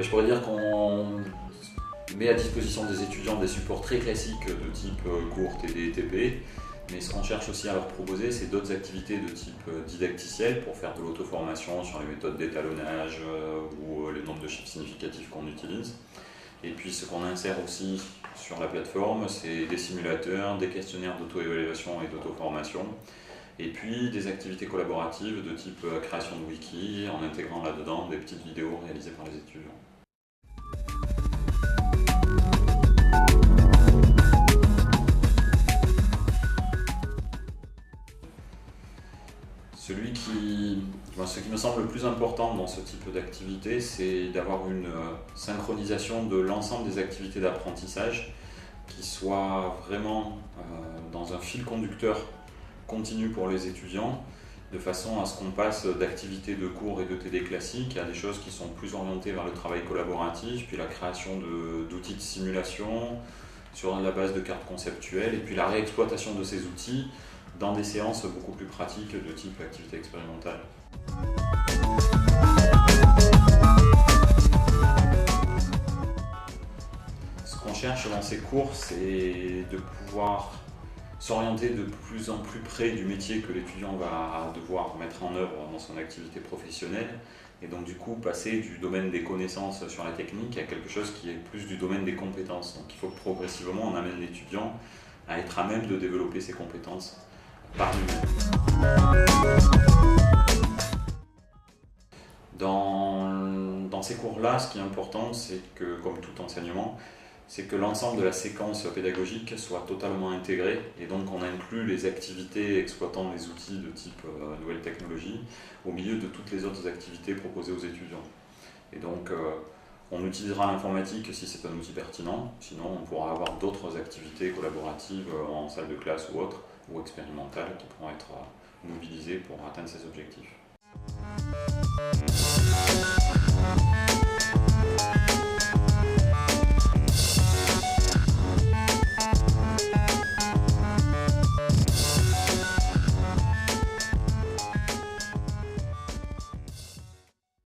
Je pourrais dire qu'on met à disposition des étudiants des supports très classiques de type cours, TD, TP, mais ce qu'on cherche aussi à leur proposer, c'est d'autres activités de type didacticiel pour faire de l'auto-formation sur les méthodes d'étalonnage ou le nombre de chiffres significatifs qu'on utilise. Et puis ce qu'on insère aussi sur la plateforme, c'est des simulateurs, des questionnaires d'auto-évaluation et d'auto-formation, et puis des activités collaboratives de type création de wiki, en intégrant là-dedans des petites vidéos réalisées par les étudiants. Ce qui me semble le plus important dans ce type d'activité, c'est d'avoir une synchronisation de l'ensemble des activités d'apprentissage qui soit vraiment dans un fil conducteur continu pour les étudiants, de façon à ce qu'on passe d'activités de cours et de TD classiques à des choses qui sont plus orientées vers le travail collaboratif, puis la création d'outils de simulation sur la base de cartes conceptuelles, et puis la réexploitation de ces outils dans des séances beaucoup plus pratiques de type activité expérimentale. Ce qu'on cherche dans ces cours, c'est de pouvoir s'orienter de plus en plus près du métier que l'étudiant va devoir mettre en œuvre dans son activité professionnelle, et donc du coup passer du domaine des connaissances sur la technique à quelque chose qui est plus du domaine des compétences. Donc il faut que progressivement on amène l'étudiant à être à même de développer ses compétences par lui-même. Dans ces cours-là, ce qui est important, c'est que, comme tout enseignement, c'est que l'ensemble de la séquence pédagogique soit totalement intégré, et donc on inclut les activités exploitant les outils de type nouvelles technologies au milieu de toutes les autres activités proposées aux étudiants. Et donc on utilisera l'informatique si c'est un outil pertinent, sinon on pourra avoir d'autres activités collaboratives en salle de classe ou autres, ou expérimentales, qui pourront être mobilisées pour atteindre ces objectifs.